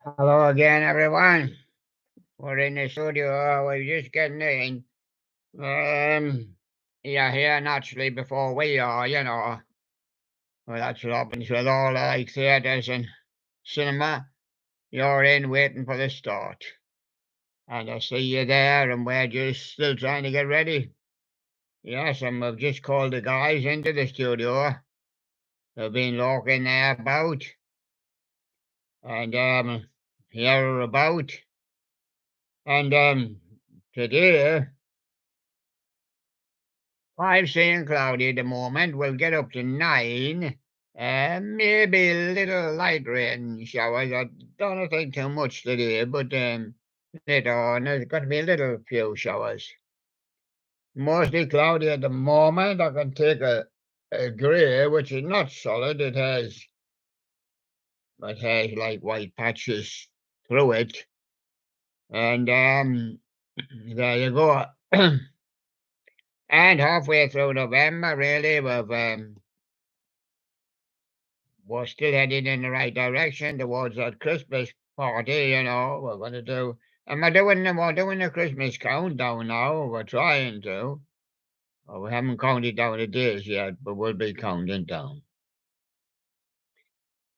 Hello again, everyone. We're in the studio. We're just getting in. Um, you're here naturally before we are. Well, that's what happens with all like theatres and cinema. You're in waiting for the start. And I see you there, and we're just still trying to get ready. Yes, and we've just called the guys into the studio. They've been looking there about, and here about. And today, 5 staying cloudy at the moment. We'll get up to 9. Maybe a little light rain showers. I don't think too much today, but later on there's going to be a little few showers. Mostly cloudy at the moment. I can take a grey, which is not solid. It has like white patches through it. And there you go. And halfway through November, really, we're still heading in the right direction towards that Christmas party, we're going to do. And we're doing the Christmas countdown now. We're trying to. Well, we haven't counted down the days yet, but we'll be counting down.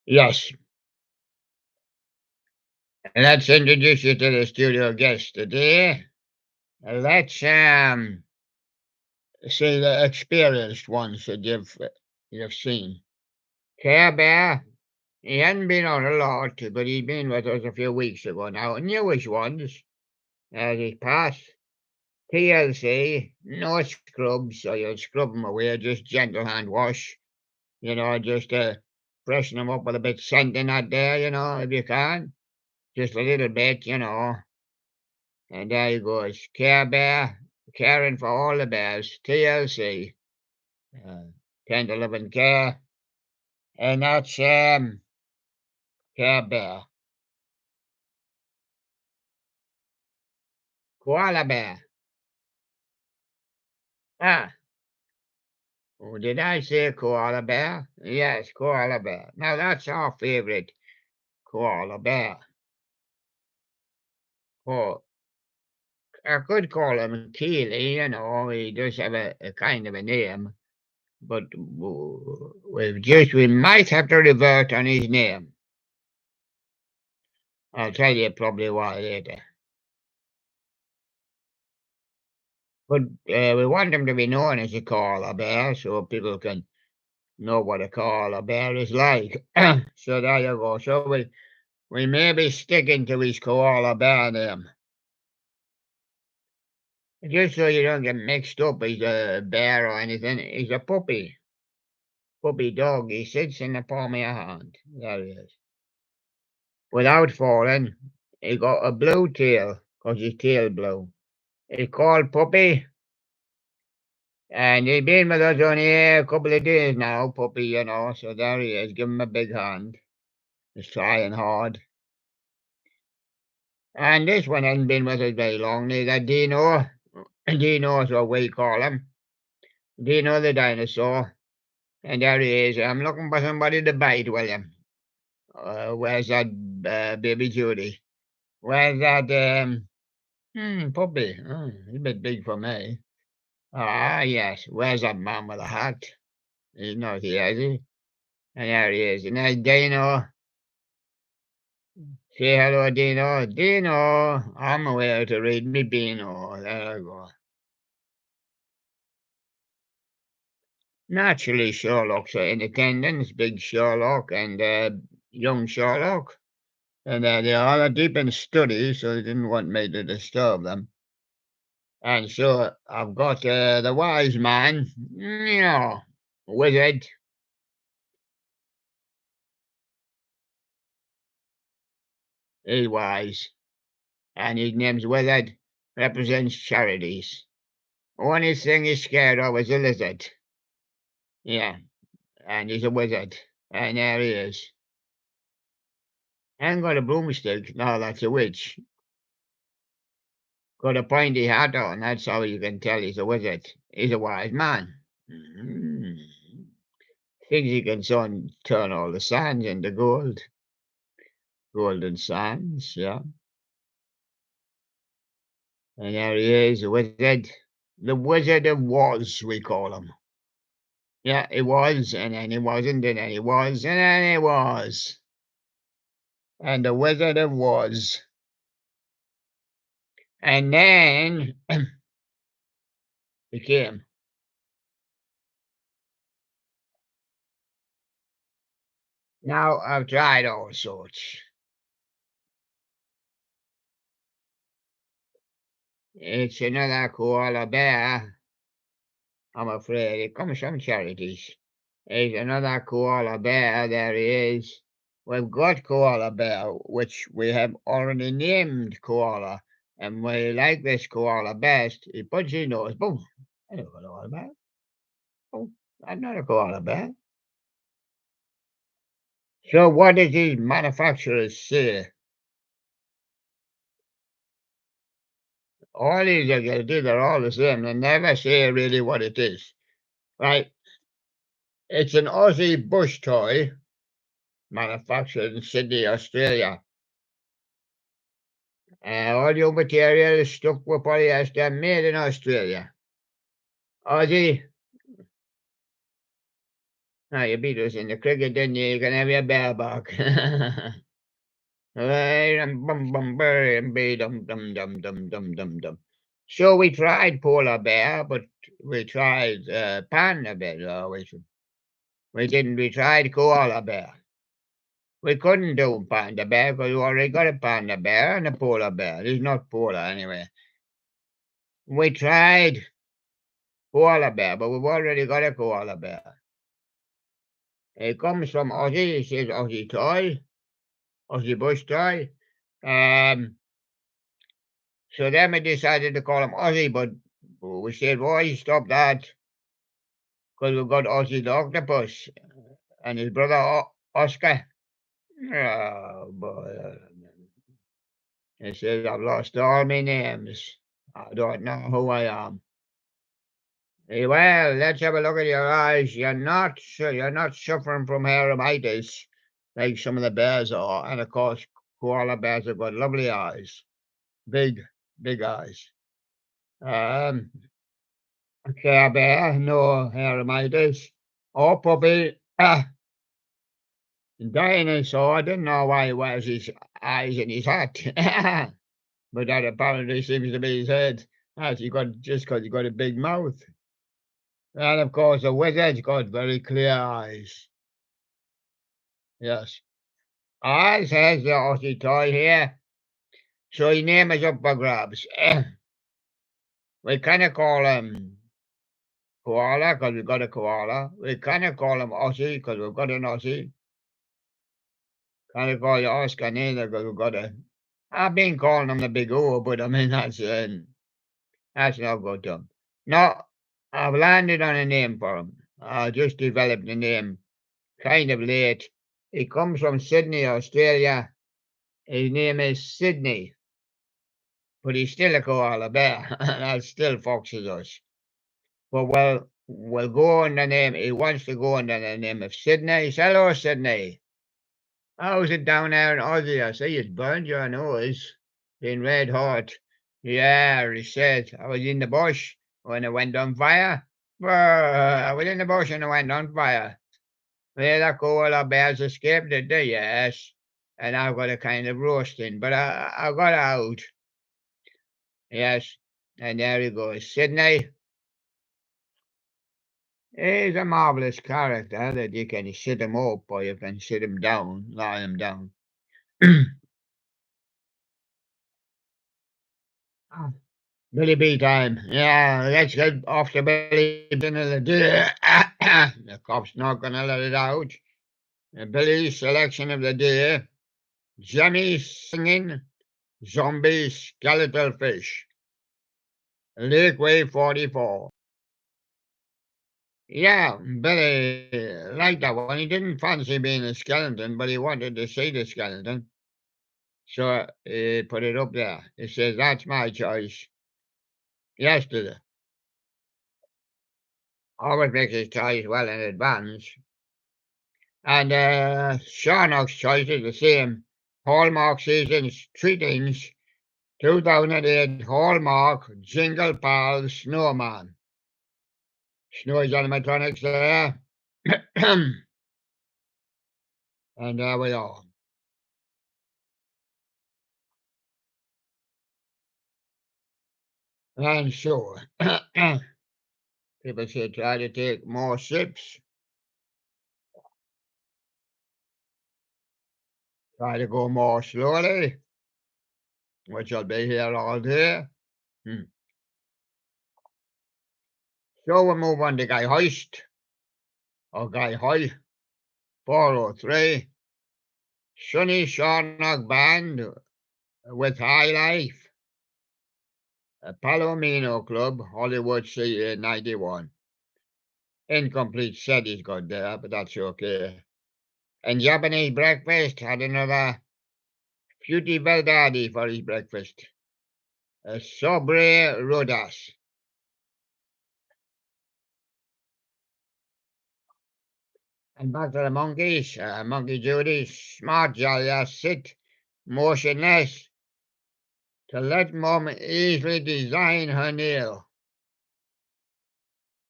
Yes. Let's introduce you to the studio guest today. Let's see the experienced ones that you've seen. Care Bear. He hadn't been on a lot, but he'd been with us a few weeks ago now. Newish ones as he passed. TLC, no scrubs, so you scrub them away, just gentle hand wash, just freshen them up with a bit of scent in that there, if you can. Just a little bit, And there you go. It's Care Bear, caring for all the bears, TLC, uh, 10 to 11 care. And that's Care Bear. Koala Bear. Ah, oh, did I say koala bear? Yes, koala bear. Now that's our favorite koala bear. Oh, I could call him Keely, he does have a kind of a name, but we might have to revert on his name. I'll tell you probably why later. But we want him to be known as a koala bear so people can know what a koala bear is like. So there you go. So we may be sticking to his koala bear name. Just so you don't get mixed up, he's a bear or anything. He's a puppy. Puppy dog. He sits in the palm of your hand. There he is. Without falling, he got a blue tail, 'cause his tail blue. He's called Puppy, and he's been with us only a couple of days now, Puppy, so there he is. Give him a big hand. He's trying hard. And this one hasn't been with us very long, neither Dino. Dino is what we call him. Dino the dinosaur. And there he is. I'm looking for somebody to bite, William. Where's that baby Judy? Where's that puppy? Oh, he's a bit big for me. Ah, yes. Where's that man with a hat? He's not here, is he? And there he is. And there's Dino. Say hello, Dino. Dino, I'm aware to read me Beano. There I go. Naturally, Sherlock's in attendance. Big Sherlock and young Sherlock. And they are deep in study, so they didn't want me to disturb them. And so I've got the wise man, wizard. He's wise. And his name's Wizard, represents charities. Only thing he's scared of is a lizard. Yeah, and he's a wizard. And there he is. Ain't got a broomstick. No, that's a witch. Got a pointy hat on. That's how you can tell he's a wizard. He's a wise man. Mm. Thinks he can turn all the sands into gold. Golden Sands, yeah. And there he is, the wizard. The Wizard of Was, we call him. Yeah, he was, and then he wasn't, and then he was, and then he was. And the Wizard of Was. And then he came. Now I've tried all sorts. It's another koala bear. I'm afraid it comes from charities. It's another koala bear. There he is. We've got koala bear, which we have already named koala. And we like this koala best. He puts his nose. Boom. I know a koala bear. Oh, I'm not a koala bear. So what does these manufacturers say? All these are guilty, they're all the same. They never say really what it is. Right? It's an Aussie bush toy manufactured in Sydney, Australia. All your material is stuck with polyester made in Australia. Aussie, now you beat us in the cricket, didn't you? You can have your bear back. So we tried polar bear, but we tried panda bear. No, we didn't. We tried koala bear. We couldn't do panda bear because we already got a panda bear and a polar bear. It's not polar anyway. We tried koala bear, but we've already got a koala bear. It comes from Aussie. It says Aussie toy, Aussie bush toy. So then we decided to call him Aussie, but we said, why stop that? Because we've got Aussie the octopus and his brother Oscar. Oh boy. He says, I've lost all my names. I don't know who I am. Well, let's have a look at your eyes. You're not suffering from hermitis like some of the bears are. And of course, koala bears have got lovely eyes. Big, big eyes. Care bear, no hermitis. Oh, puppy. Dinosaur, I didn't know why he wears his eyes in his hat. But that apparently seems to be his head. Has he got just because he got a big mouth? And of course, the wizard's got very clear eyes. Yes. Ours has the Aussie toy here. So his name is up for grabs. We kind of call him koala because we've got a koala. We kind of call him Aussie because we've got an Aussie. Kind of call you Oscar neither because we've got a. I've been calling him the big O, but I mean that's no good to him. No, I've landed on a name for him. I just developed a name kind of late. He comes from Sydney, Australia. His name is Sydney, but he's still a koala bear. That still foxes us. But we'll go on the name. He wants to go under the name of Sydney. Hello, Sydney. How's it down there in Aussie? I see it's burned your nose. Been red hot. Yeah, he said. I was in the bush when it went on fire. I was in the bush and it went on fire. Well, the koala bears escaped, did they? Yes. And I've got a kind of roasting, but I got out. Yes. And there he goes. Sydney. He's a marvellous character that you can sit him up or you can sit him down, lie him down. Billy B time. Yeah, let's get off to Billy dinner the day. The cop's not gonna let it out. Billy's selection of the day. Jemmy singing zombie skeletal fish. Lakeway 44. Yeah, Billy liked that one. He didn't fancy being a skeleton, but he wanted to see the skeleton. So he put it up there. He says, that's my choice. Yesterday. Always makes his choice well in advance. And Sharnock's choice is the same. Hallmark seasons, three things. 2008 Hallmark Jingle Pal Snowman. Snowy animatronics there. And there we are. And so, people say try to take more sips. Try to go more slowly, which I'll be here all day. Hmm. So we'll move on to Guy Hoist, or Guy Hoy, 403. Sunny Sharnock Band with High Life. Palomino Club, Hollywood CA 91. Incomplete set he's got there, but that's okay. And Japanese breakfast had another Fruity Verdadi for his breakfast. Sobre Rodas. And back to the monkeys. Monkey Judy, smart Jolly, sit motionless to let mom easily design her nail.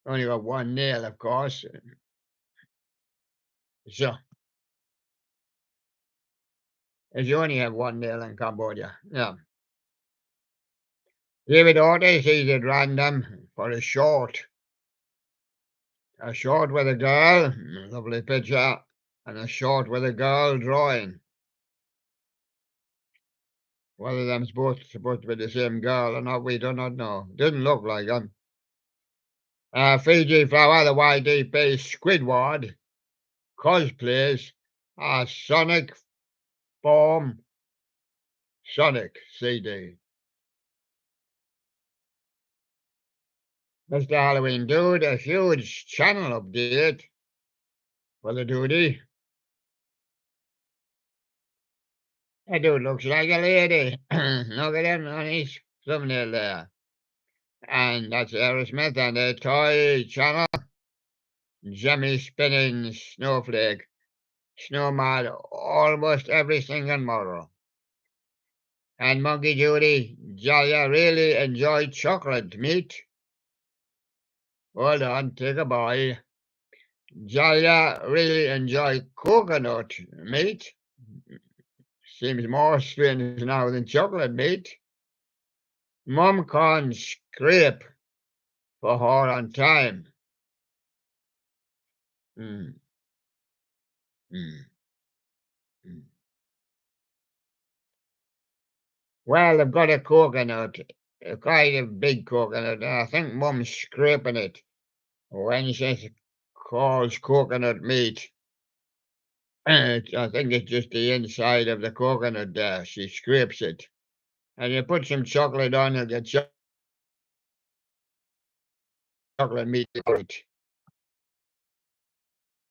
Only got one nail, of course. So, if you only have one nail in Cambodia, yeah. David Otis, he's at random for a short. A short with a girl, lovely picture, and a short with a girl drawing. Whether them's both supposed to be the same girl or not, we do not know. Didn't look like them. Fiji Flower, the YDP Squidward, cosplays Sonic Form Sonic CD. Mr. Halloween Dude, a huge channel update for the duty. That dude looks like a lady. Look at him on his thumbnail there. And that's Aerosmith and the toy channel. Jemmy spinning snowflake. Snowman almost every single morrow. And Monkey Judy, Jolly really enjoyed chocolate meat. Hold on, take a bite. Jolly really enjoyed coconut meat. Seems more strange now than chocolate meat. Mum can't scrape for her on time. Mm, mm, mm. Well, they've got a coconut, quite a big coconut, and I think Mum's scraping it when she calls coconut meat. I think it's just the inside of the coconut there. She scrapes it. And you put some chocolate on, you'll get chocolate meat.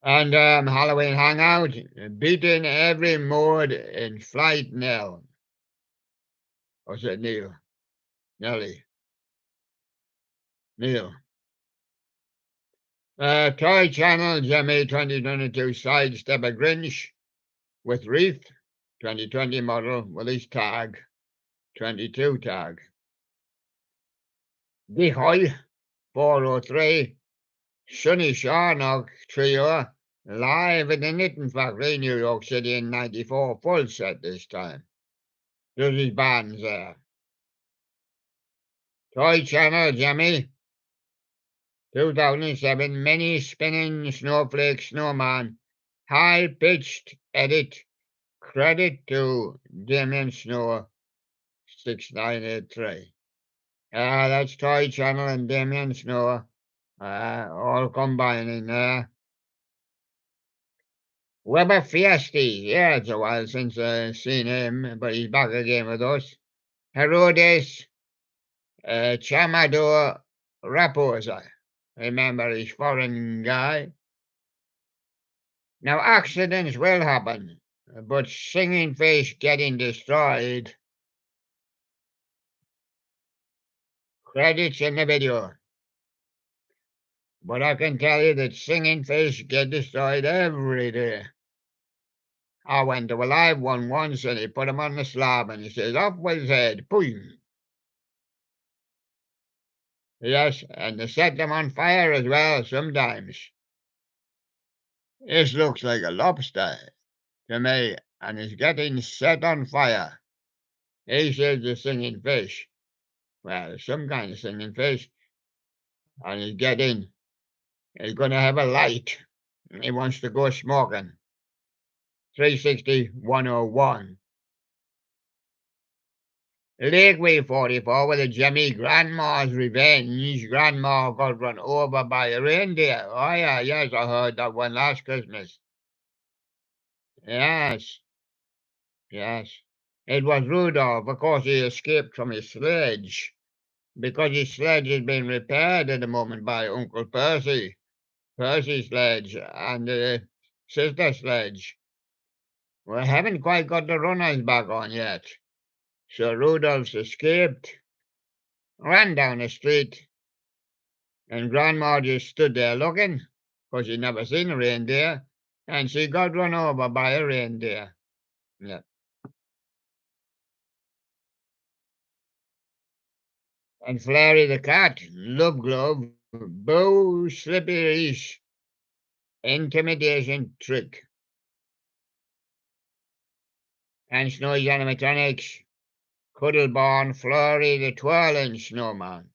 And Halloween hangout, beating every mode in flight now. What's it, Neil? Nelly. Neil. Toy Channel, Jimmy 2022 Sidestep a Grinch with Wreath, 2020 model with his tag, 22 tag. Dihoy, 403, Sunny Sharnock Trio, live in the Knitting Factory, New York City in 94, full set this time. There's his bands there. Toy Channel, Jimmy, 2007, Mini Spinning Snowflake Snowman, high-pitched edit, credit to Damien Snow, 6983. That's Toy Channel and Damien Snow, all combining there. Weber Fiesti, yeah, it's a while since I've seen him, but he's back again with us. Herodes, Chamador Raposa. Remember, he's foreign guy. Now, accidents will happen, but Singing Fish getting destroyed. Credits in the video. But I can tell you that Singing Fish get destroyed every day. I went to a live one once and he put him on the slab and he says, off with his head, boom. Yes, and they set them on fire as well sometimes. This looks like a lobster to me, and it's getting set on fire. He says the singing fish. Well, some kind of singing fish. And he's going to have a light. He wants to go smoking. 360-101. Lakeway 44 with a Jimmy Grandma's Revenge. Grandma got run over by a reindeer. Oh, yeah, yes, I heard that one last Christmas. Yes, yes. It was Rudolph. Of course, he escaped from his sledge because his sledge is being repaired at the moment by Uncle Percy. Percy's sledge and the sister sledge. We haven't quite got the runners back on yet. So Rudolph's escaped, ran down the street, and Grandma just stood there looking, because she'd never seen a reindeer, and she got run over by a reindeer. Yeah. And Flary the cat, Love Glove, Bo Slippy Reese, Intimidation Trick, and Snowy Animatronics, Cuddleborn, Flurry the Twirling Snowman,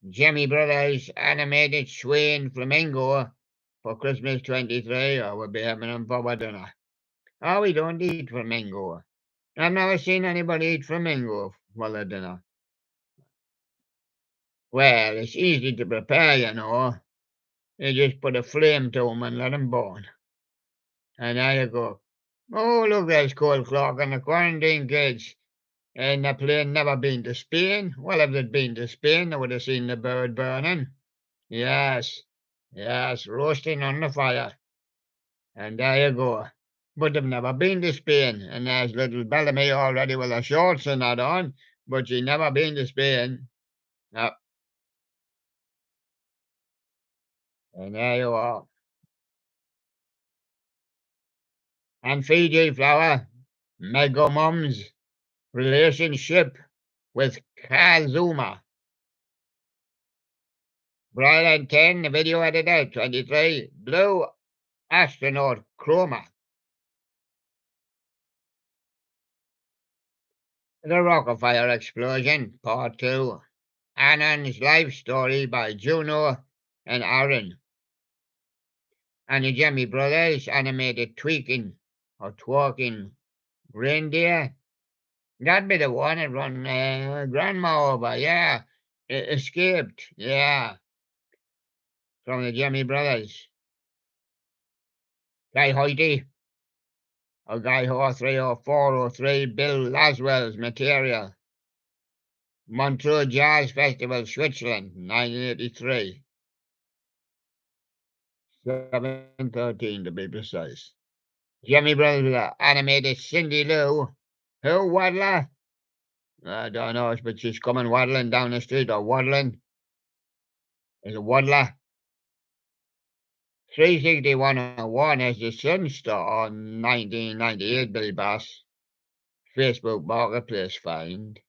Jimmy Brothers Animated Swaying Flamingo for Christmas 23, or we'll be having them for dinner. Oh, we don't eat flamingo. I've never seen anybody eat flamingo for their dinner. Well, it's easy to prepare, you know. You just put a flame to them and let them burn. And there you go. Oh, look, there's Cole Clark and the quarantine kids. And the plane never been to Spain. Well, if they'd been to Spain, they would have seen the bird burning. Yes, yes, roasting on the fire. And there you go. But they've never been to Spain. And there's little Bellamy already with her shorts and that on. But she never been to Spain. No. And there you are. And Fiji Flower, Mega Mom's relationship with Kazuma. Bryland 10, the video editor, 23, Blue Astronaut Chroma. The Rockefeller Explosion, Part 2. Annan's Life Story by Juno and Aaron. And the Jimmy Brothers animated tweaking or twerking reindeer. That'd be the one that run Grandma over, yeah. It escaped, yeah. From the Jimmy Brothers. Guy Hoity, or Guy Ho 30403, Bill Laswell's material. Montreux Jazz Festival, Switzerland, 1983. 713 to be precise. Jimmy Brothers with an animated Cindy Lou. Who, Waddler? I don't know, but she's coming waddling down the street, or waddling. Is it Waddler? 36101 as the Sun Star on 1998, Billy Bass. Facebook Marketplace find.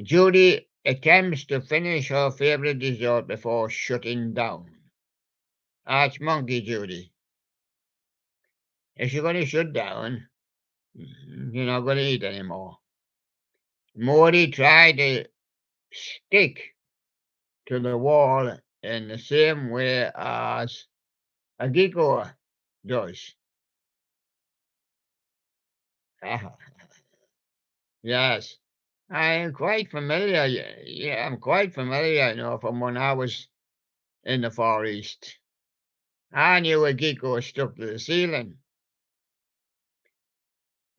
Judy attempts to finish her favourite dessert before shutting down. That's Monkey Judy. If you're going to shut down, you're not going to eat anymore. Morty tried to stick to the wall in the same way as a gecko does. Yes, I'm quite familiar. Yeah, I'm quite familiar, you know, from when I was in the Far East. I knew a gecko stuck to the ceiling.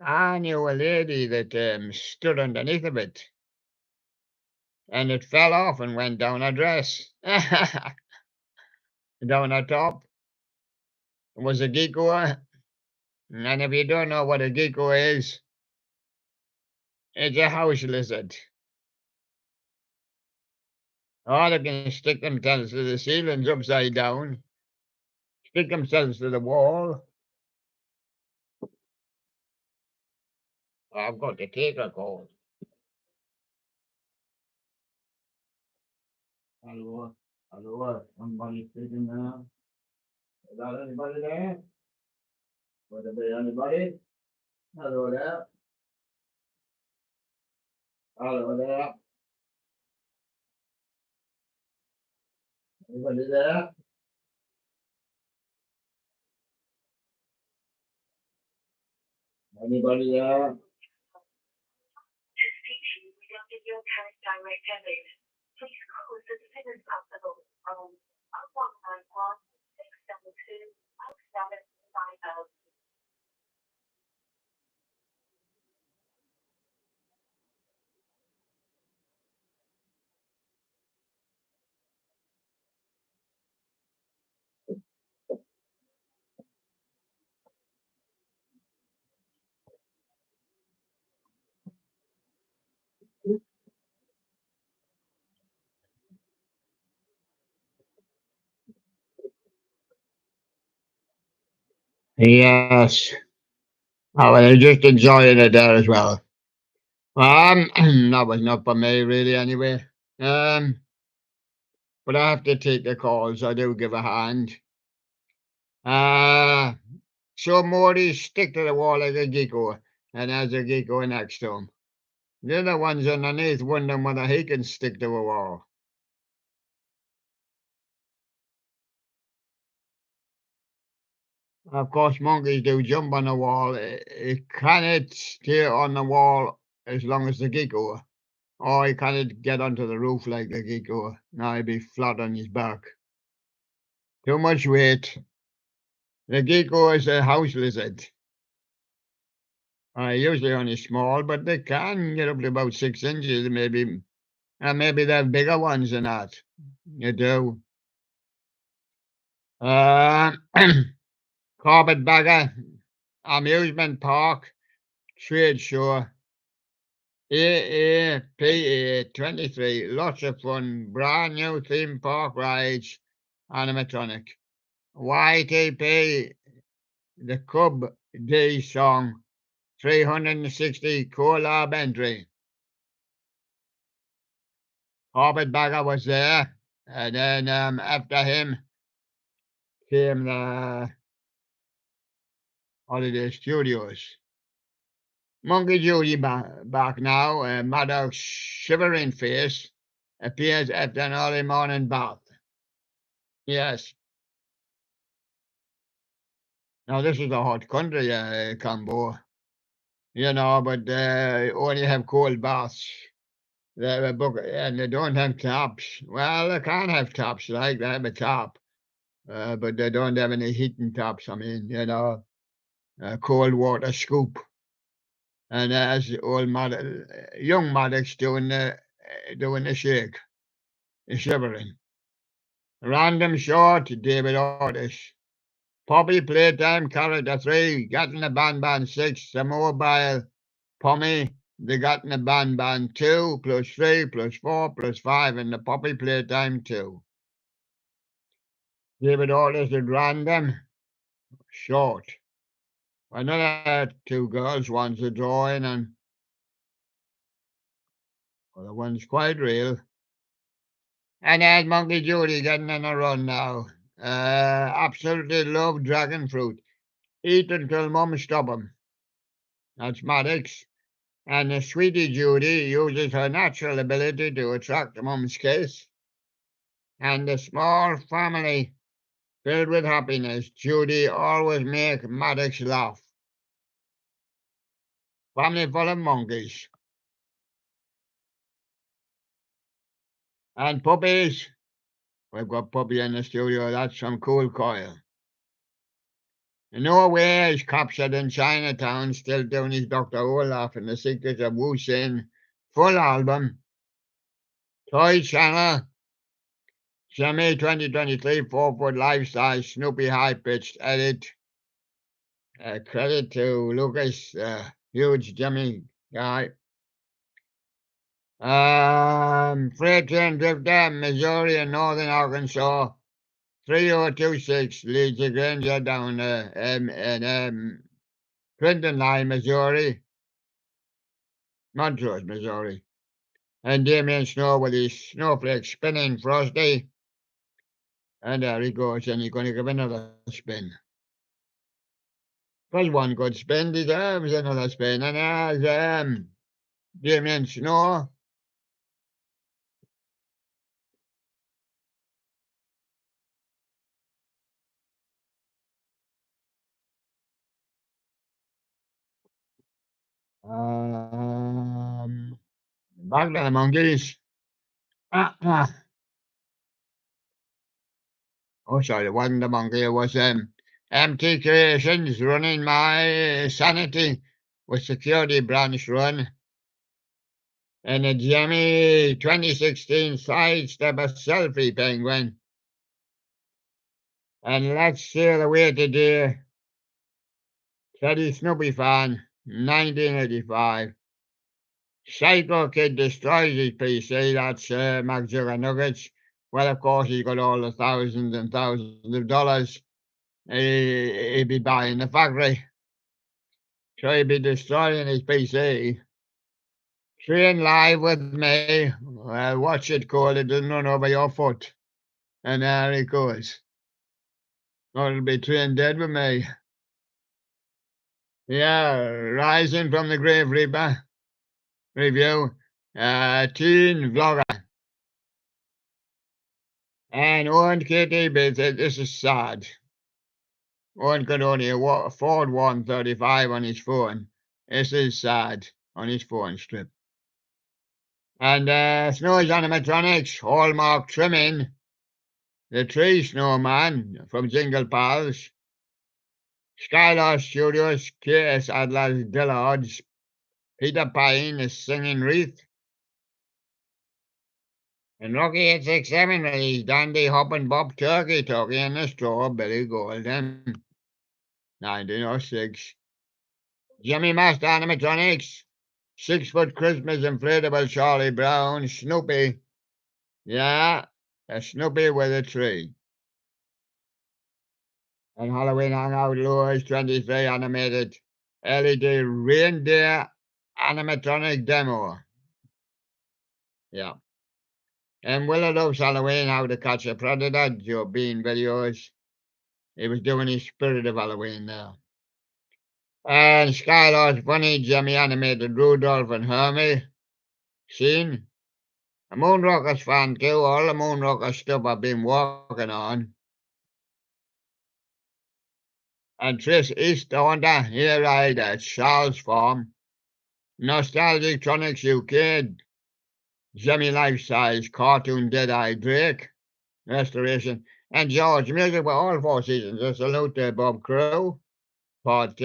I knew a lady that stood underneath of it, and it fell off and went down her dress, down her top. It was a gecko, and if you don't know what a gecko is, it's a house lizard. Oh, they can stick themselves to the ceilings upside down, stick themselves to the wall. I've got to take a call. Hello, hello, somebody speaking now. Is that anybody there? Would there be anybody? Hello there. Hello there. Anybody there? Anybody there? To speak to you regarding your current direct debit, please call us as soon as possible on 0191 672 0750. Yes. Oh, well, I'm just enjoying it there as well. That was not for me really anyway. Um, but I have to take the calls. I do give a hand. Uh, so Morty stick to the wall like a gecko, and there's a gecko next to him. The other one's underneath wondering whether he can stick to a wall. Of course, monkeys do jump on the wall. It cannot stay on the wall as long as the gecko, or he cannot get onto the roof like the gecko. Now he'd be flat on his back. Too much weight. The gecko is a house lizard. Usually only small, but they can get up to about 6 inches, maybe. And maybe they're bigger ones than that. You do. Uh, Carpetbagger, amusement park, trade show, AAPA 23. Lots of fun. Brand new theme park rides, animatronic. YTP, the Cub D song, 360 collab entry. Carpetbagger was there, and then after him came the Holiday Studios. Monkey Judy back now, Maddox's shivering face appears after an early morning bath. Yes. Now this is a hot country, Cambo. You know, but they only have cold baths. And they don't have taps. Well, they can have taps, like they have a tap, but they don't have any heating taps. I mean, a cold water scoop. And as young Maddox doing the shake, the shivering. Random short, David Otis. Poppy Playtime Character 3, Got in the Band 6, the Mobile Pommy, the Got in the Band 2, plus 3, plus 4, plus 5, and the Poppy Playtime 2. David Otis at random, short. Another two girls, one's a drawing, and the other one's quite real. And there's Monkey Judy getting on a run now. Absolutely love dragon fruit. Eat until mum stop him. That's Maddox. And the sweetie Judy uses her natural ability to attract mum's kiss. And the small family filled with happiness. Judy always make Maddox laugh. Family full of monkeys. And puppies. We've got puppy in the studio. That's some cool coil. Norway is captured in Chinatown, still doing his Dr. Olaf and the Secrets of Wu Xin full album. Toy Channel, Jimmy 2023, 4-foot life-size, Snoopy high-pitched edit. Credit to Lucas, huge Jimmy guy. Freight train drifter, Missouri and Northern Arkansas. 3026 leads the Granger down Clinton Line, Missouri. Montrose, Missouri. And Damien Snow with his snowflakes spinning Frosty. And there he goes, and he's going to give another spin. Well, one good spin deserves another spin, and there's Damien Snow. Back to the monkeys. Oh, sorry, it wasn't the monkey. It was MT Creations running my sanity with security branch run. And a Jimmy 2016 sidestep a selfie penguin. And let's sail away today. Teddy Snoopy fan, 1985. Psycho Kid destroys his PC, that's Mac Jugger Nuggets. Well, of course, he's got all the thousands and thousands of dollars he'd be buying the factory. So he'd be destroying his PC. Train live with me. Watch it, Cole. It doesn't run over your foot. And there he goes. Or it'll be train dead with me. Yeah, Rising from the Grave Reaper review. Teen vlogger. And Owen KTB said this is sad. Owen could only afford 135 on his phone. This is sad on his phone strip. And Snow's animatronics, hallmark trimming. The Tree Snowman from Jingle Pals. Skylar Studios, K.S. Adler's Dillards. Peter Pine is singing Wreath. And Rocky 867 released Dandy Hoppin' Bob Turkey Talkie in the Straw Billy Golden. 1906. Jimmy Master Animatronics. 6-foot Christmas inflatable Charlie Brown. Snoopy. Yeah, a Snoopy with a tree. And Halloween Hangout Lures 23 animated LED reindeer animatronic demo. Yeah. And Willow Loves Halloween, How to Catch a Predator, Joe Bean videos. He was doing his Spirit of Halloween now. And Skylar's Funny Jimmy animated Rudolph and Hermie. Scene. A Moonrockers fan too, all the Moonrockers stuff I've been working on. And Trish Easterlander, here right at Charles Farm. Nostalgic Tronics UK. Jimmy Life-Size Cartoon Dead-Eye Drake. Restoration. And George Music for all 4 seasons. A salute to Bob Crow. Part 2,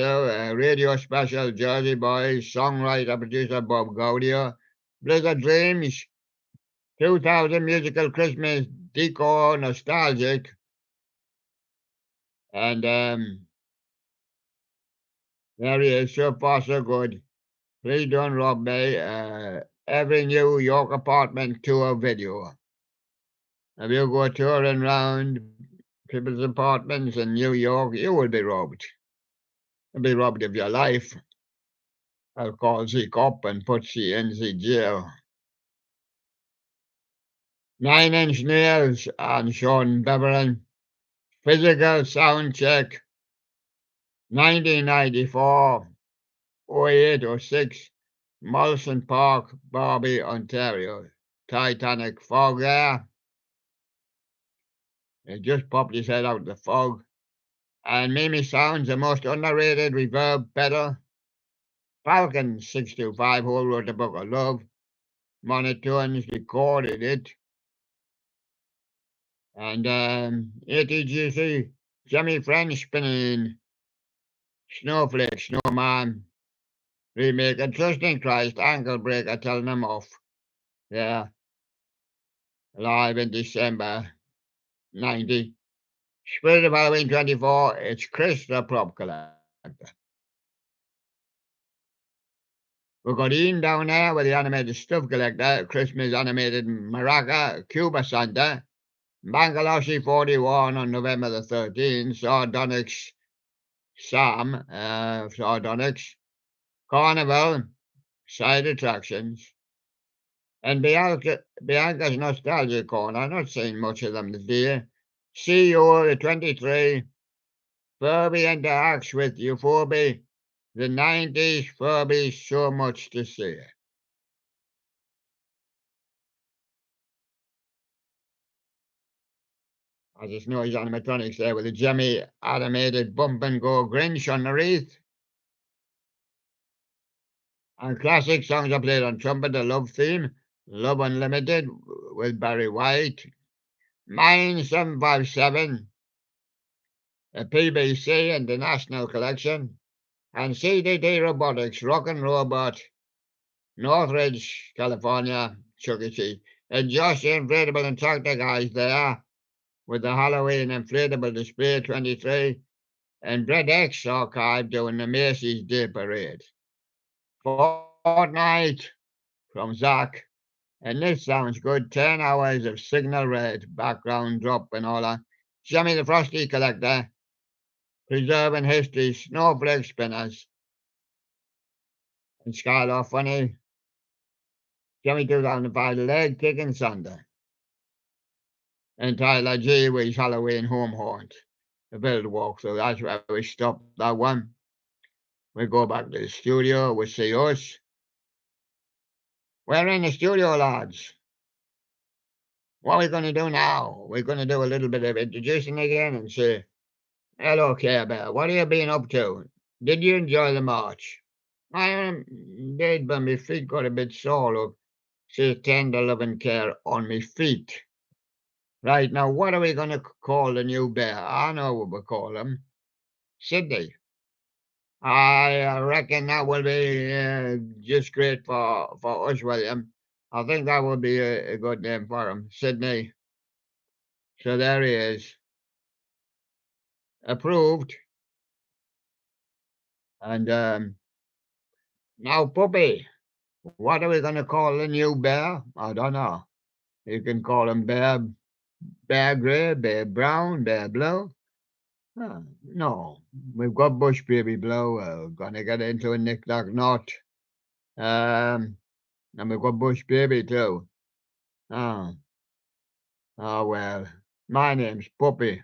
radio special Jersey Boys, songwriter, producer Bob Gaudio. Blizzard Dreams, 2000 musical Christmas decor, nostalgic. And there he is, so far so good. Please don't rob me. Every New York apartment tour video. If you go touring around people's apartments in New York, you will be robbed. You'll be robbed of your life. I'll call the cop and put you in the jail. 9 Inch Nails and Sean Beverin. Physical sound check. 1994, 08, 06. Molson Park, Barbie, Ontario. Titanic fog there. It just popped his head out of the fog. And Mimi Sounds, the most underrated reverb pedal. Falcon 625, who wrote the Book of Love. Monotones recorded it. And ATGC, Jimmy French spinning Snowflake, Snowman. Remake a Trusting Christ, Ankle Breaker, telling them off. Yeah. Live in December 90. Spirit of Halloween 24, it's Chris the Prop Collector. We've got Ian down there with the animated stuff collector, Christmas animated Maraca, Cuba Santa, Bangaloshi 41 on November the 13th, Sardonyx Sam, Sardonyx, Carnival, side attractions. And Bianca's nostalgia corner, not seen much of them this year. CEO the 23, Furby interacts with Euphorbia. The 90s, Furby, so much to see. I just know he's animatronics there with a Jimmy animated bump and go Grinch on the wreath. And classic songs are played on trumpet, the Love theme, Love Unlimited with Barry White, Mine 757, a PBC and the National Collection, and CDT Robotics, Rock and Robot, Northridge, California, Chuck E. Cheese. And Josh the Inflatable and Tractor Guys there with the Halloween Inflatable Display 23, and Brett X Archive doing the Macy's Day Parade. Fortnite from Zach. And this sounds good. 10 hours of signal red, background drop and all that. Jimmy the Frosty Collector, Preserving History, Snowflake Spinners, and Skylar Funny. Jimmy 2005, Leg Kicking Sunday. And Tyler G with his Halloween Home Haunt. The build walkthrough, that's where we stopped that one. We go back to the studio, we see us. We're in the studio, lads. What are we going to do now? We're going to do a little bit of introducing again and say, hello, Care Bear. What have you been up to? Did you enjoy the march? I did, but my feet got a bit sore. Look, say tender loving care on my feet. Right, now what are we going to call the new bear? I know what we'll call him. Sydney. I reckon that will be just great for us, William. I think that would be a good name for him, Sydney. So there he is. Approved. And now, Puppy, what are we going to call the new bear? I don't know. You can call him Bear Grey, Bear Brown, Bear Blue. No, we've got Bush Baby Blue. We're going to get into a Nick Knock Knot. And we've got Bush Baby too. Oh, oh well. My name's Puppy.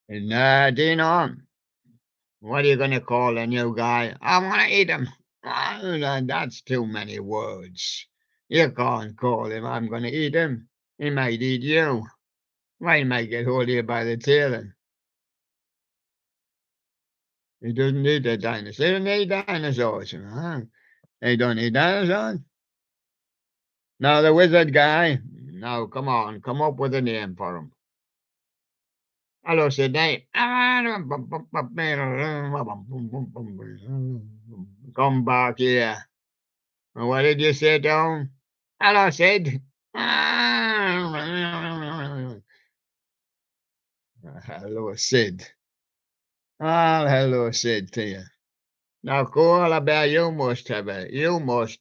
And Dino, what are you going to call a new guy? I want to eat him. Oh, that's too many words. You can't call him, I'm going to eat him. He might eat you. Why might get hold of you by the tail? And he doesn't eat the dinosaurs. He doesn't eat dinosaurs. Huh? He don't eat dinosaurs? Now, the wizard guy. Now, come on. Come up with a name for him. Hello, Sydney. Come back here. What did you say, Tom? Hello, Sid. Hello, Sid. Oh, hello, Sid to you. Now, Koala Bear, you must have it. You must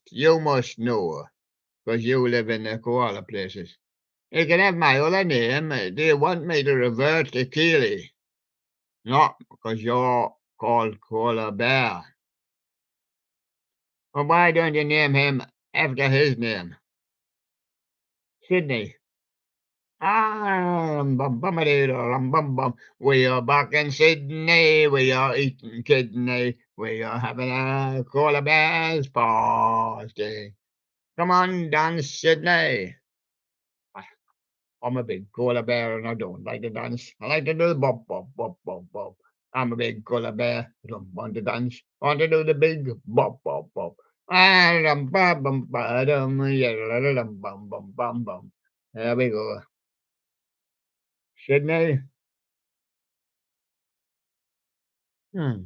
know, because you live in the koala places. You can have my other name. Do you want me to revert to Keely? Not because you're called Koala Bear. Well, why don't you name him after his name? Sydney. We are back in Sydney. We are eating kidney. We are having a koala bear's party. Come on, dance, Sydney. I'm a big koala bear and I don't like to dance. I like to do the bop, bop, bop, bop, bop. I'm a big koala bear. I don't want to dance. I want to do the big bop, bop, bop. There we go. Sydney. Hmm.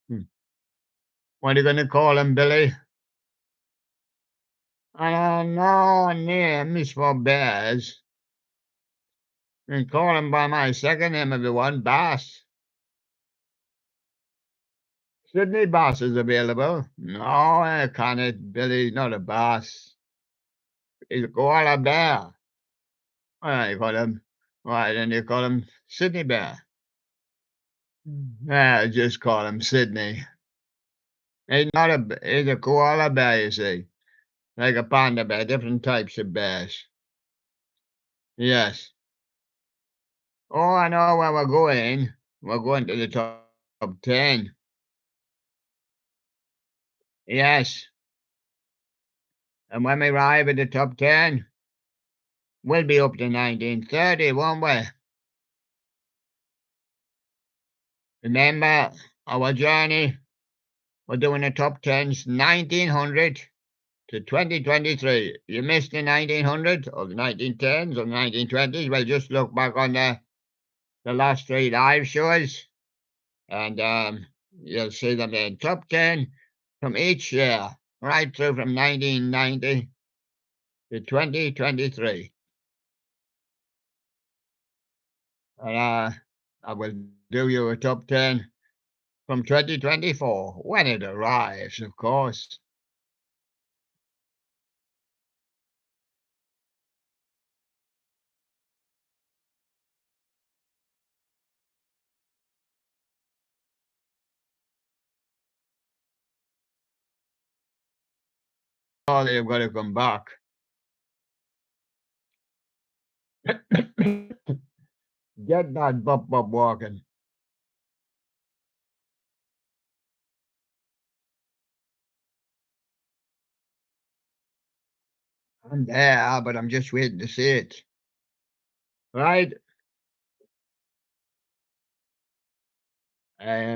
Hmm. What are you going to call him, Billy? I don't know names for bears. And call him by my second name, everyone, Bass. Sydney Bass is available. No, I can't. Billy, not a bass. He's a koala bear. Why you call him? Why then you call him Sydney Bear? Just call him Sydney. He's a koala bear, you see. Like a panda bear, different types of bears. Yes. Oh, I know where we're going. We're going to the top 10. Yes. And when we arrive at the top 10, we'll be up to 1930, won't we? Remember our journey? We're doing the top 10s 1900 to 2023. You missed the 1900 or the 1910s or the 1920s? Well, just look back on the last three live shows and you'll see them in top 10 from each year, right through from 1990 to 2023. And I will do you a top 10 from 2024 when it arrives, of course. Oh, they've got to come back. Get that bop bop walking. I'm there, but I'm just waiting to see it. Right? I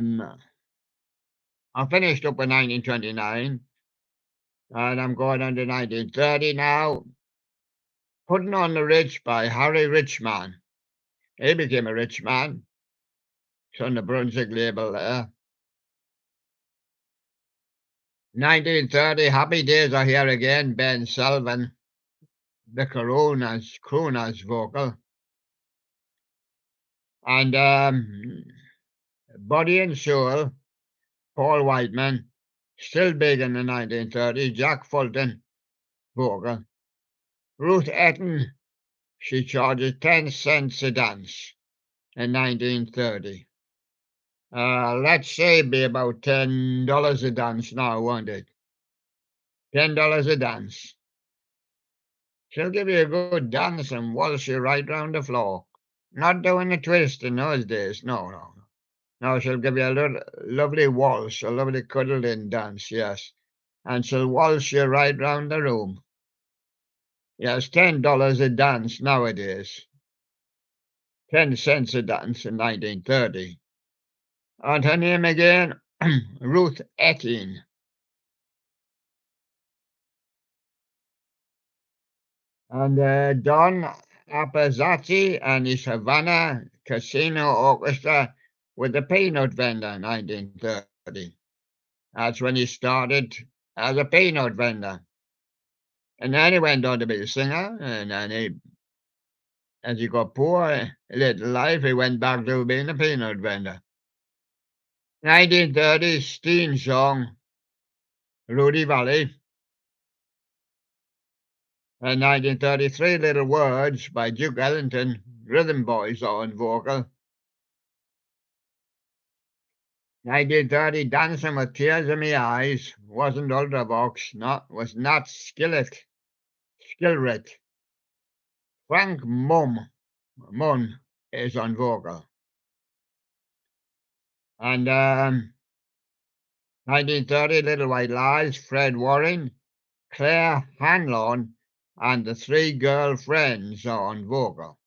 finished up in 1929, and I'm going on to 1930 now. Putting on the Rich by Harry Richman. He became a rich man. It's on the Brunswick label there. 1930, Happy Days Are Here Again, Ben Sullivan, the crooner's vocal. And Body and Soul, Paul Whiteman, still big in the 1930s, Jack Fulton, vocal. Ruth Etten, she charges 10 cents a dance in 1930. Let's say be about $10 a dance now, won't it? $10 a dance. She'll give you a good dance and waltz you right round the floor. Not doing a twist in those days, no. No, she'll give you a lovely waltz, a lovely cuddled-in dance, yes. And she'll waltz you right round the room. Yes, $10 a dance nowadays. 10 cents a dance in 1930. And her name again, Ruth Etting. And Don Appizzati and his Havana Casino Orchestra with the Peanut Vendor, 1930. That's when he started as a peanut vendor. And then he went on to be a singer, and then as he got poor, little life, he went back to being a peanut vendor. 1930s Steen song, Rudy Valley. And 1933 Little Words by Duke Ellington, Rhythm Boys on vocal. 1930 Dancing with Tears in My Eyes, wasn't Ultravox, was not Skillet. Frank Munn is on vocal. And 1930 Little White Lies, Fred Warren, Claire Hanlon, and the Three Girlfriends are on vocal.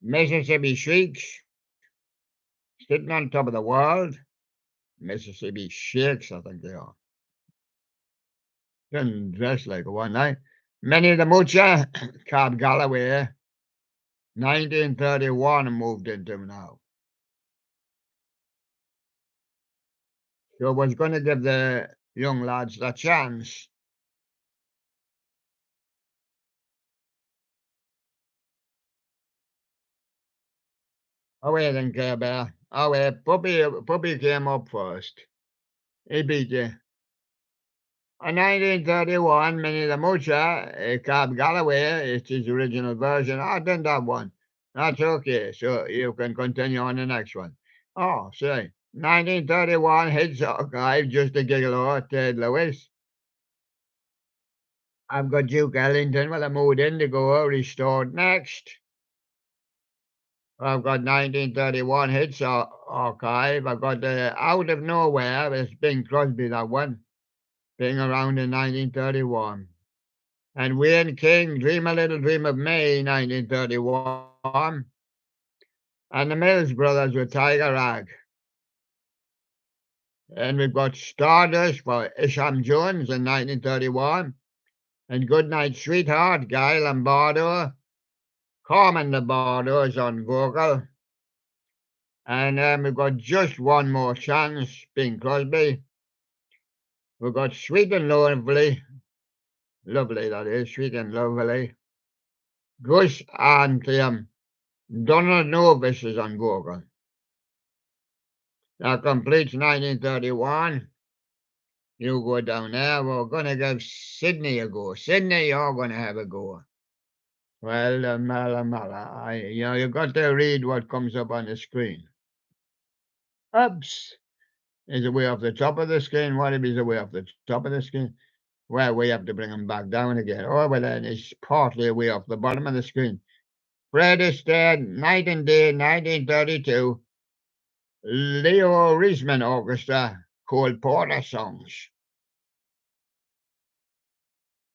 Mississippi Sheiks, Sitting on Top of the World. Mississippi Sheiks, I think they are. Didn't dress like one night. Minnie the Moocher, Cab Galloway, 1931 moved into now. So I was going to give the young lads the chance. Oh, wait, then, Care Bear. Oh, wait, Puppy came up first. He beat you. In 1931, Minnie the Moocher, Cab Galloway, it's his original version. I done that one. That's okay. So you can continue on the next one. Oh, say, 1931 hits archive, just a gigolo, Ted Lewis. I've got Duke Ellington with a mood indigo restored next. I've got 1931 hits archive. I've got Out of Nowhere. It's Bing Crosby, that one. Being around in 1931. And Wayne King, Dream a Little Dream of Me, 1931. And the Mills Brothers with Tiger Rag. And we've got Stardust for Isham Jones in 1931. And Goodnight Sweetheart, Guy Lombardo. Carmen Lombardo is on vocal. And we've got Just One More Chance, Bing Crosby. We've got Sweet and Lovely. Lovely, that is, Sweet and Lovely. Gus Anthem. Donald Novis is on vocal. That completes 1931. You go down there. We're going to give Sydney a go. Sydney, you're going to have a go. Well, Mala, you've got to read what comes up on the screen. Oops. Is it way off the top of the screen? What if it's way off the top of the screen? Well, we have to bring them back down again. Oh, well, then it's partly way off the bottom of the screen. Fred Astaire, Night and Day, 1932. Leo Reisman Orchestra, Cole Porter songs.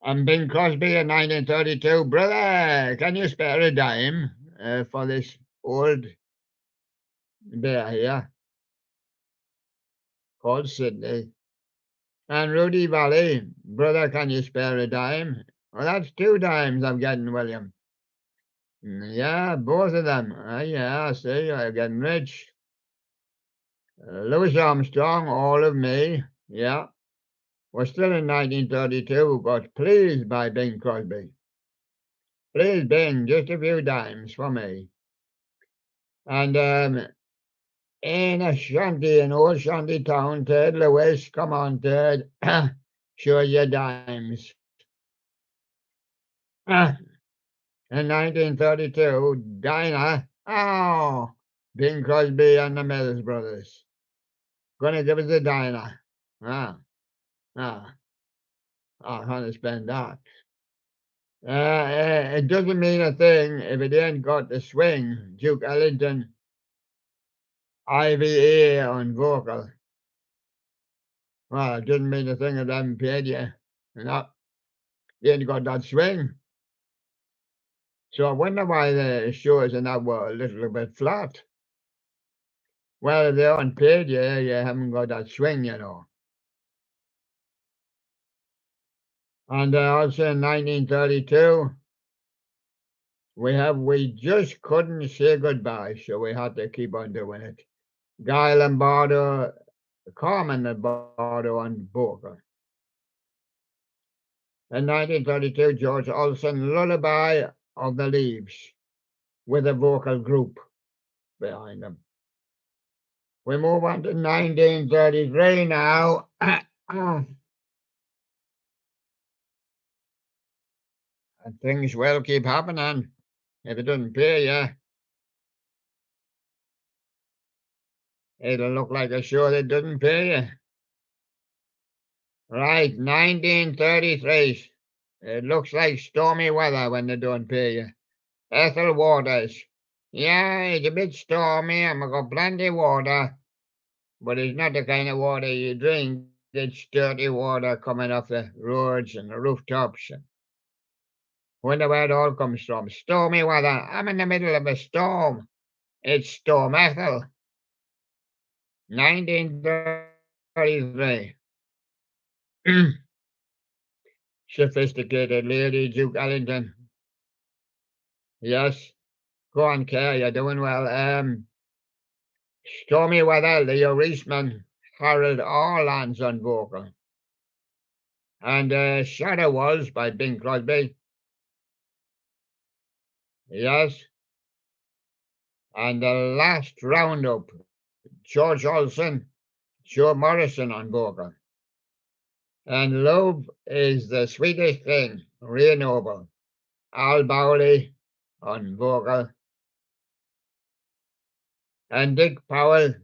And Bing Crosby in 1932. Brother, can you spare a dime for this old bear here called Sydney? And Rudy Valley, brother, can you spare a dime? Well, that's 2 dimes I'm getting, William. Yeah, both of them. Yeah, I see, you're getting rich. Louis Armstrong, All of Me. Yeah. We're still in 1932, but Pleased by Bing Crosby. Please, Bing, just a few dimes for me. And in a shanty, an old shanty town, Ted Lewis, come on, Ted, show your dimes. In 1932, Dinah, oh, Bing Crosby and the Mills Brothers. Gonna give us a Dinah. I'm gonna spend that. It doesn't mean a thing if it ain't got the swing. Duke Ellington, IVA on vocal. Well, it doesn't mean a thing if they haven't paid you. No, you ain't got that swing. So I wonder why the shows in that were a little bit flat. Well, if they aren't paid you, you haven't got that swing, you know. And also in 1932, we just couldn't say goodbye, so we had to keep on doing it. Guy Lombardo, Carmen Lombardo on vocal. In 1932, George Olsen, Lullaby of the Leaves, with a vocal group behind them. We move on to 1933 now. And things will keep happening if it doesn't pay you. It'll look like a show that doesn't pay you. Right, 1933. It looks like stormy weather when they don't pay you. Ethel Waters. Yeah, it's a bit stormy and we've got plenty of water, but it's not the kind of water you drink. It's dirty water coming off the roads and the rooftops. And wonder where it all comes from. Stormy weather. I'm in the middle of a storm. It's Storm Ethel. 1933. Sophisticated lady, Duke Ellington. Yes. Go on, Kerr, you're doing well. Stormy weather, Leo Reisman, Harold Arlands on vocal. And Shadow Walls by Bing Crosby. Yes. And the last roundup, George Olsen, Joe Morrison on vocal. And Love is the Sweetest Thing, Ray Noble, Al Bowley on vocal. And Dick Powell,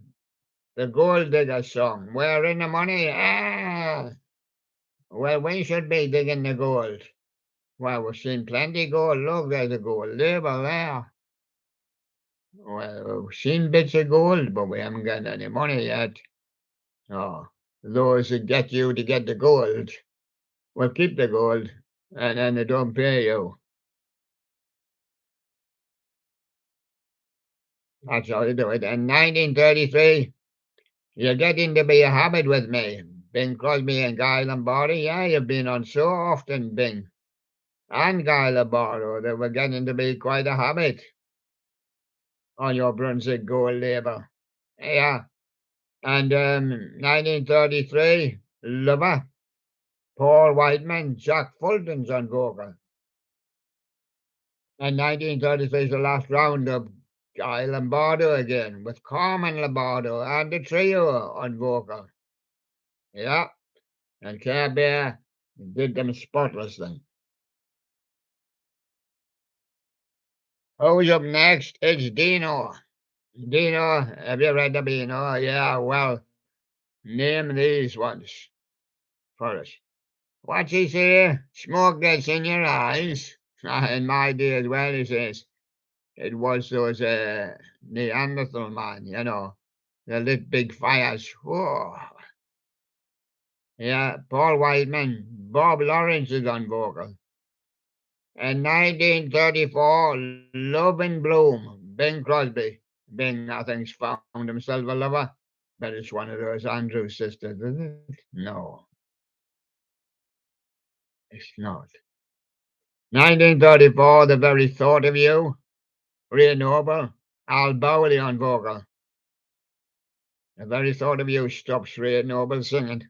the Gold Digger song. Where in the money? Well, we should be digging the gold. Well, we've seen plenty gold. Look, there's a gold label there. Well, we've seen bits of gold, but we haven't got any money yet. Oh, those that get you to get the gold will keep the gold, and then they don't pay you. That's how they do it. In 1933, you're getting to be a habit with me. Bing Crosby and Guy Lombardi. Yeah, you've been on so often, Bing. And Guy Lombardo, they were getting to be quite a habit on your Brunswick gold label. Yeah. And 1933, Lover, Paul Whiteman, Jack Fulton's on vocal. And 1933 is the last round of Guy Lombardo again, with Carmen Lombardo and the trio on vocal. Yeah. And Care Bear did them spotlessly. Who's up next? It's Dino. Dino, have you read the Beano? Yeah, well, name these ones for us. What's he say? Smoke gets in your eyes. In my day as well, he says. It was those Neanderthal man, you know. They lit big fires. Whoa. Yeah, Paul Whiteman. Bob Lawrence is on vocal. In 1934, Love and Bloom, Bing Crosby. Bing, I think's found himself a lover. But it's one of those Andrew sisters, is it? No, it's not. 1934, The Very Thought of You, Ray Noble, Al Bowley on vocal. The very thought of you stops Ray Noble singing,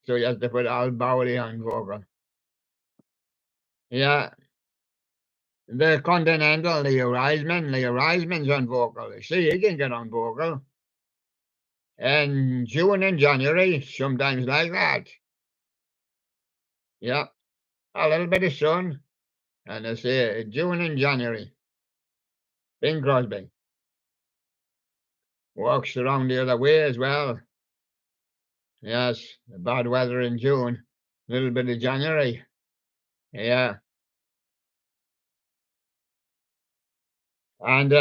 so you have to put Al Bowley on vocal. Yeah, the Continental, Leo Reisman's on vocal. See, he can get on vocal. And June and January, sometimes like that. Yeah, a little bit of sun, and I say June and January. Bing Crosby walks around the other way as well. Yes, the bad weather in June, a little bit of January. Yeah, and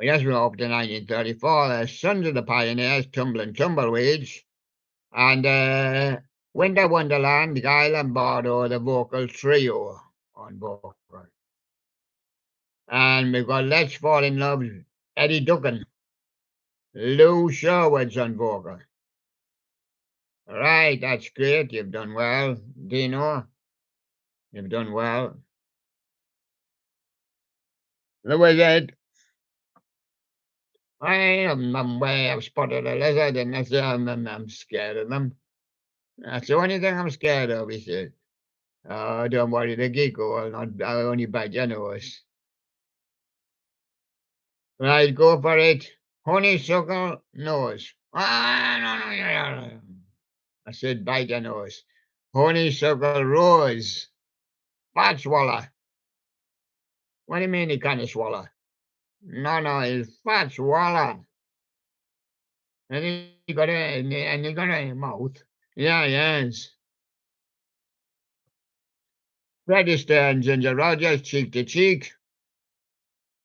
yes, we're up to 1934. The Sons of the Pioneers, Tumbling Tumbleweeds, and Winter Wonderland, Guy Lombardo, the vocal trio on vocal. And we've got Let's Fall in Love, Eddie Ducken, Lou Sherwood's on vocal. Right, that's great. You've done well, Dino. You've done well. The Wizard. I've spotted a lizard, and that's I'm scared of them. That's the only thing I'm scared of, he said. Oh, don't worry, the gecko I'll only bite your nose. Right, go for it. Honeysuckle nose. No. I said bite your nose. Honeysuckle rose. Fat swallow. What do you mean he can't swallow? No, he's fat swallow. And he got a mouth. Yeah, yes. Fred Astaire and Ginger Rogers, Cheek to Cheek.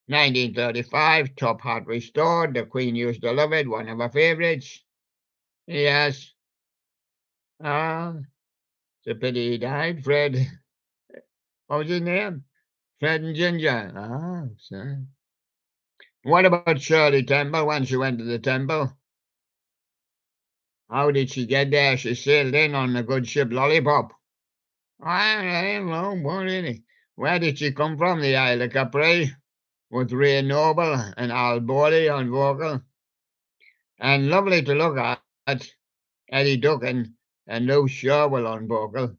1935, Top Hat restored. The Queen used to love it, one of her favourites. Yes. Ah, it's a pity he died, Fred. What was his name? Fred and Ginger. Ah, so. What about Shirley Temple when she went to the temple? How did she get there? She sailed in on the good ship Lollipop. I don't know, what really. Where did she come from? The Isle of Capri? With Ray Noble and Al Bowley on vocal. And lovely to look at, Eddie Ducken and Lou Sherwood on vocal.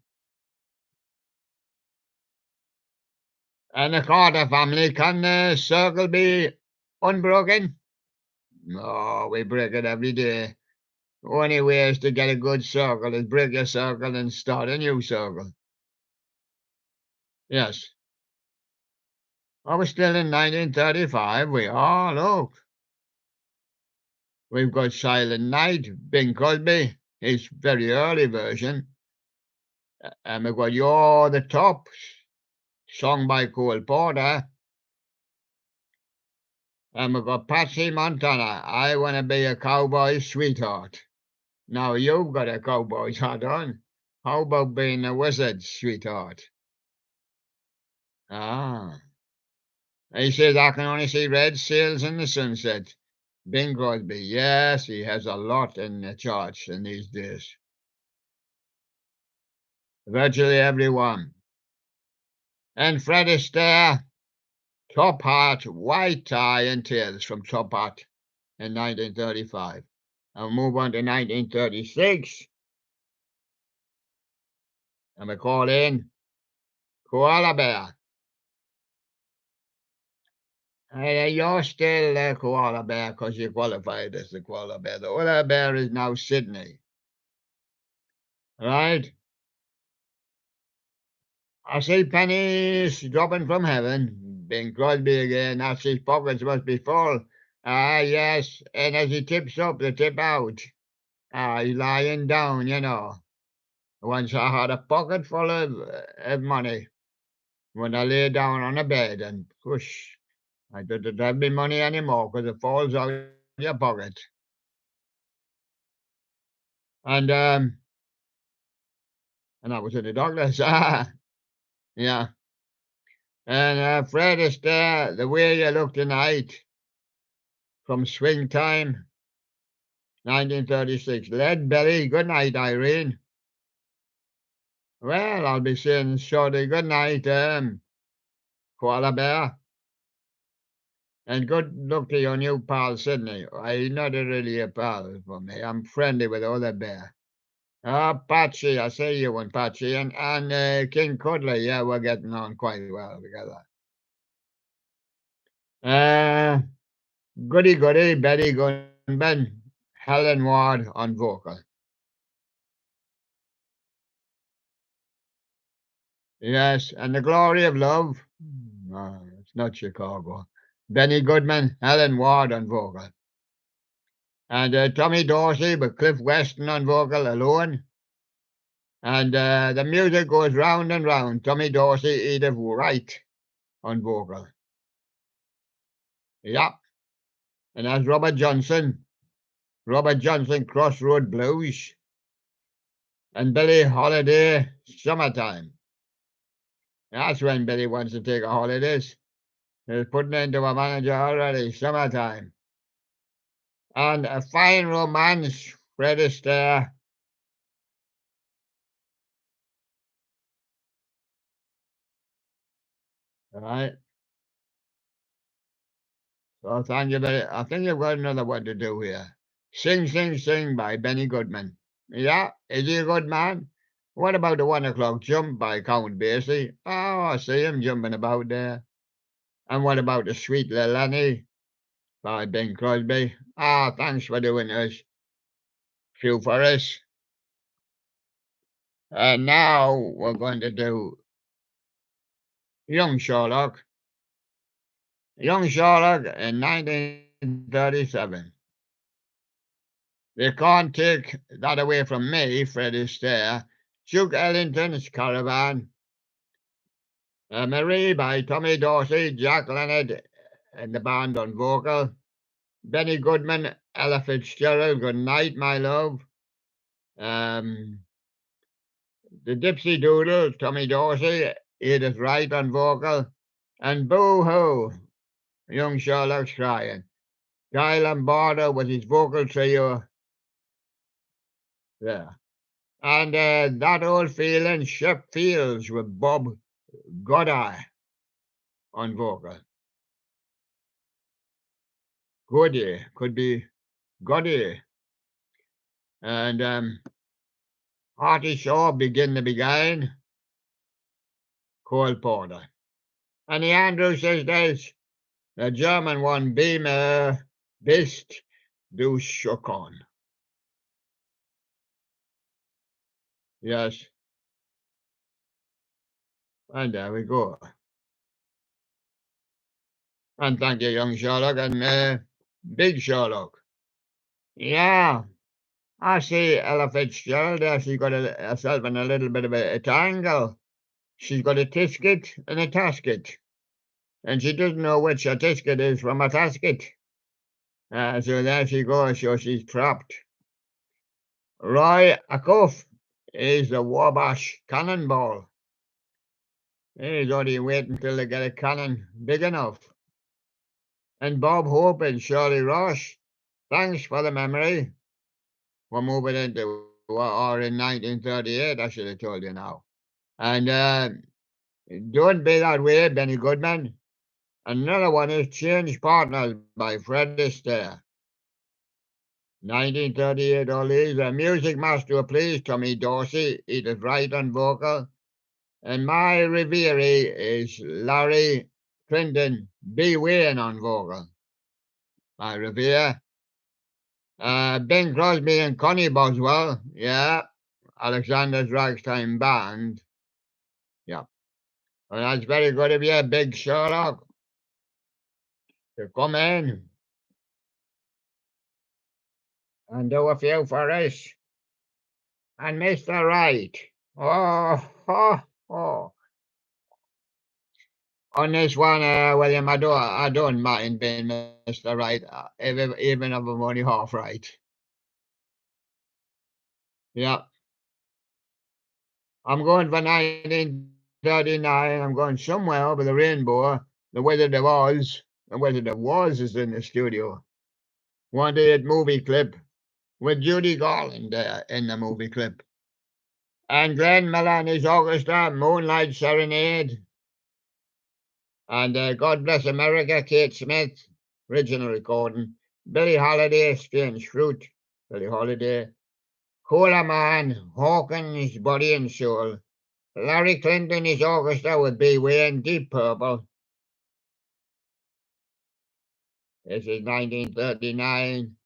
And the Carter family, can the circle be unbroken? No, we break it every day. The only way is to get a good circle is break your circle and start a new circle. Yes. Oh, we're still in 1935. We are, look. We've got Silent Night, Bing Crosby, his very early version. And we've got You're the Top, sung by Cole Porter. And we've got Patsy Montana, I Want to Be a Cowboy's Sweetheart. Now you've got a cowboy's hat on. How about being a wizard's sweetheart? Ah. He says, I can only see red sails in the sunset. Bing Crosby, yes, he has a lot in the charts in these days. Virtually everyone. And Fred Astaire, Top Hat, White Tie and Tails from Top Hat in 1935. I'll move on to 1936. And we call in Koala Bear. You're still Koala Bear because you qualified as the Koala Bear. The Koala Bear is now Sydney. Right? I see pennies dropping from heaven. Bing Crosby again. That's his pockets must be full. Ah, yes. And as he tips up, they tip out. Ah, he's lying down, you know. Once I had a pocket full of money when I lay down on a bed and push. I didn't have any money anymore because it falls out your pocket. And I was in the doctor's. Yeah. And Fred Astaire, The Way You Look Tonight from Swing Time, 1936. Lead Belly, good night, Irene. Well, I'll be saying shortly good night, Koala Bear. And good luck to your new pal, Sydney. He's not really a pal for me. I'm friendly with other bear. Patsy, I see you and Patsy. And King Cuddly, yeah, we're getting on quite well together. Goody Goody, Betty Gunben, Helen Ward on vocal. Yes, and The Glory of Love. No, it's not Chicago. Benny Goodman, Helen Ward on vocal. And Tommy Dorsey with Cliff Weston on vocal alone. And the music goes round and round. Tommy Dorsey, Edith Wright on vocal. Yeah. And that's Robert Johnson. Robert Johnson, Crossroad Blues. And Billie Holiday, Summertime. That's when Billy wants to take a holidays. He's putting into a manager already, Summertime. And A Fine Romance, Fred Astaire. Right. So thank you very. I think you've got another one to do here. Sing, Sing, Sing by Benny Goodman. Yeah, is he a good man? What about the 1 o'clock jump by Count Basie? Oh, I see him jumping about there. And what about the Sweet Little Annie by Bing Crosby? Ah, thanks for doing this. Few for us. And now we're going to do Young Sherlock. Young Sherlock in 1937. They can't take that away from me, Fred Astaire. Duke Ellington's Caravan. Marie by Tommy Dorsey, Jack Leonard and the band on vocal. Benny Goodman, Ella Fitzgerald, Good Night, My Love. The Dipsy Doodles, Tommy Dorsey, Edith Wright on vocal. And Boo Hoo, Young Sherlock's Crying. Guy Lombardo with his vocal trio there. And That Old Feeling, Shep Fields with Bob Goddard on vocal. Goody, could be Goody. And Hearty Shaw, Begin to Begin, Cole Porter. And the Andrew says there's the German one, Beamer, Bist, Du Schokon. Yes. And there we go. And thank you, young Sherlock and big Sherlock. Yeah, I see Ella Fitzgerald there. She's got herself in a little bit of a tangle. She's got a tisket and a tasket, and she doesn't know which a tisket is from a tasket. So there she goes, so she's trapped. Roy Acuff is the Wabash cannonball. He's only waiting till they get a cannon big enough. And Bob Hope and Shirley Ross, thanks for the memory. We're moving into or in 1938, I should have told you now. And Don't Be That Way, Benny Goodman. Another one is Change Partners by Fred Astaire. 1938, Ollie's a music master, please, Tommy Dorsey, Edith Wright on vocal. And My Revere is Larry Clinton B. Wayne on vocal. My Revere. Bing Crosby and Connie Boswell, yeah. Alexander's Ragtime Band, yeah. Well, that's very good of you, Big Sherlock, to come in and do a few for us. And Mr. Right. Oh, oh, oh. On this one, William, I don't mind being Mr. Right, even if I'm only half right. Yeah. I'm going for 1939. I'm going somewhere over the rainbow. The Wizard of Oz. The Wizard of Oz is in the studio. Wanted movie clip with Judy Garland in the movie clip. And Glenn Miller and his orchestra, Moonlight Serenade. And God Bless America, Kate Smith, original recording. Billie Holiday, Strange Fruit, Billie Holiday. Cola Man, Hawkins, Body and Soul. Larry Clinton, his orchestra with B. Wayne, Deep Purple. This is 1939.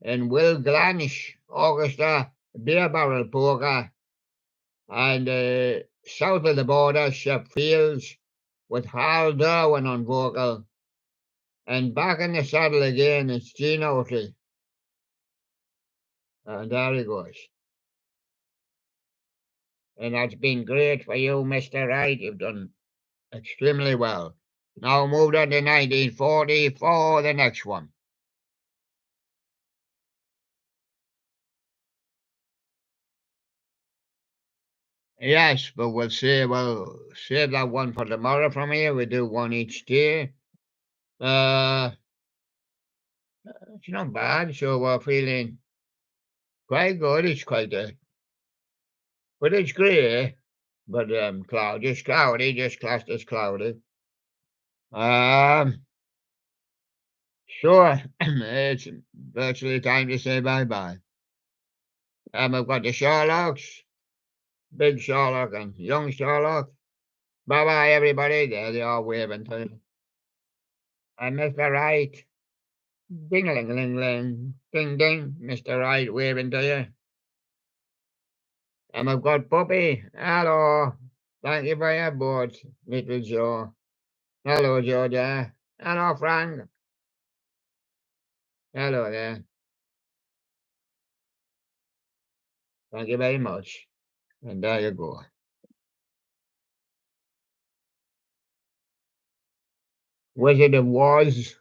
And Will Glanish, orchestra, Beer Barrel Polka. And south of the border, Shep Fields with Hal Darwin on vocal. And back in the saddle again, it's Gene Oatley. And there he goes. And that's been great for you, Mr. Wright. You've done extremely well. Now moved on to 1940 for the next one. Yes, but we'll save that one for tomorrow from here. We do one each day. It's not bad, so we're feeling quite good. It's quite but it's grey, but cloudy. It's cloudy, just classed as cloudy. Sure, it's virtually time to say bye-bye. I've got the Sherlocks, Big Sherlock and Young Sherlock. Bye-bye, everybody. There they are waving to you. And Mr. Wright. Ding-a-ling-a-ling-ling. Ding-ding. Mr. Wright waving to you. And I've got Puppy. Hello. Thank you for your board, little Joe. Hello, Georgia. Hello, Frank. Hello there. Thank you very much. And there you go. Wizard of Oz.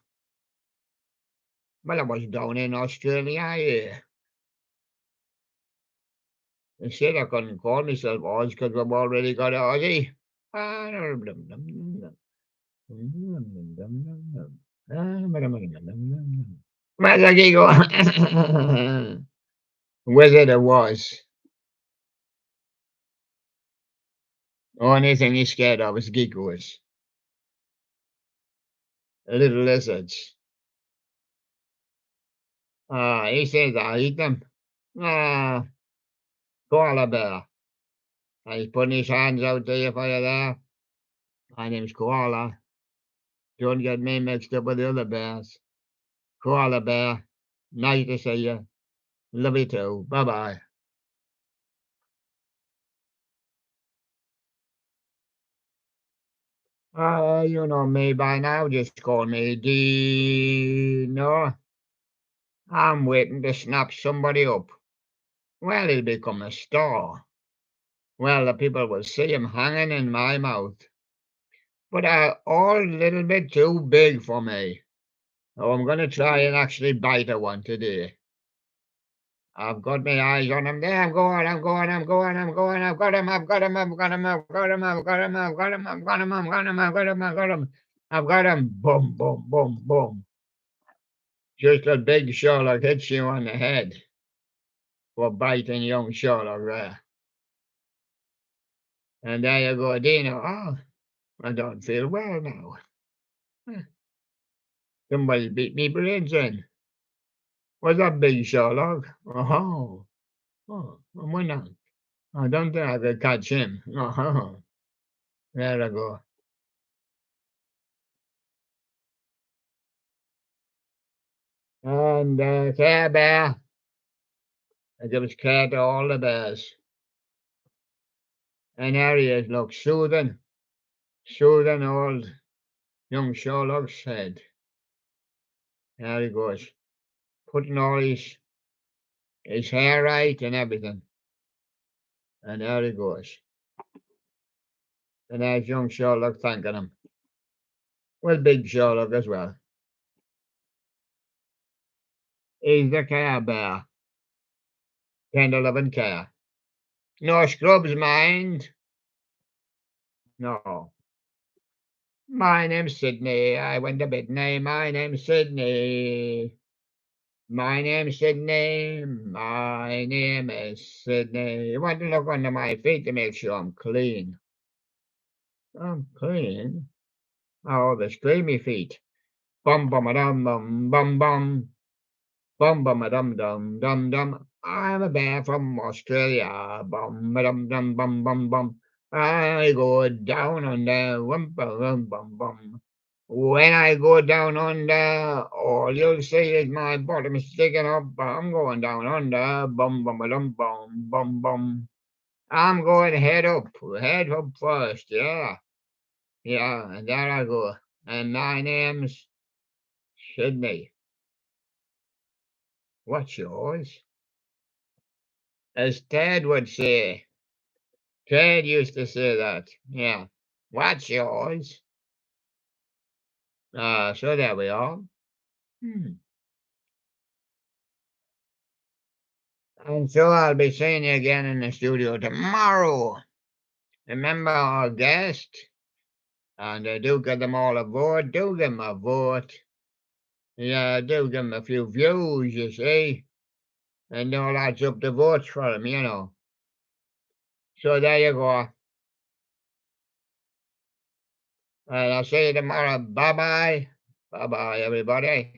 Well, I was down in Australia here. They said I couldn't call myself Oz because I've already got an Aussie. Where's the giggle? Wizard of Oz. Only thing he's scared of is giggles. Little lizards. He says I eat them. Koala bear. And he's putting his hands out there for you there. My name's Koala. Don't get me mixed up with the other bears. Koala bear. Nice to see you. Love you too. Bye-bye. You know me by now, just call me Dino. I'm waiting to snap somebody up. Well, he'll become a star. Well, the people will see him hanging in my mouth. But all a little bit too big for me. Oh, I'm going to try and actually bite at one today. I've got my eyes on him there. I'm going. I've got him, I've got him, I've got him. Boom, boom, boom, boom. Just a big Sherlock hits you on the head for biting young Sherlock there. And there you go, Dino. Oh, I don't feel well now. Somebody beat me brains in. Was that big Sherlock? Oh, why not? I don't think I could catch him. Oh, there I go. And Care Bear. I gives care to all the bears. And there he is, look, soothing old young Sherlock's head. There he goes, putting all his hair right and everything. And there he goes. And there's young Sherlock thanking him. Well, big Sherlock as well. He's the Care Bear. 10-11 care. No scrubs, mind. No. My name's Sydney. I went to Bidney. My name's Sydney. My name's Sydney. My name is Sydney. You want to look under my feet to make sure I'm clean. I'm clean? Oh, the screamy feet. Bum bum a dum bum bum bum. Bum bum a dum dum dum dum. I'm a bear from Australia. Bum a dum dum bum bum bum. I go down under. Bum bum bum bum. When I go down under, all you'll see is my bottom sticking up. I'm going down under. Bum bum a dum bum bum bum. I'm going head up first. Yeah, yeah, and there I go. And my name's Sydney. What's yours? As Ted would say. Ted used to say that. Yeah. What's yours? So there we are. Hmm. And so I'll be seeing you again in the studio tomorrow. Remember our guest? And do give them all a vote. Do give them a vote. Yeah, do give them a few views, you see. And all that's up to votes for them, you know. So there you go. And I'll see you tomorrow. Bye-bye. Bye-bye, everybody.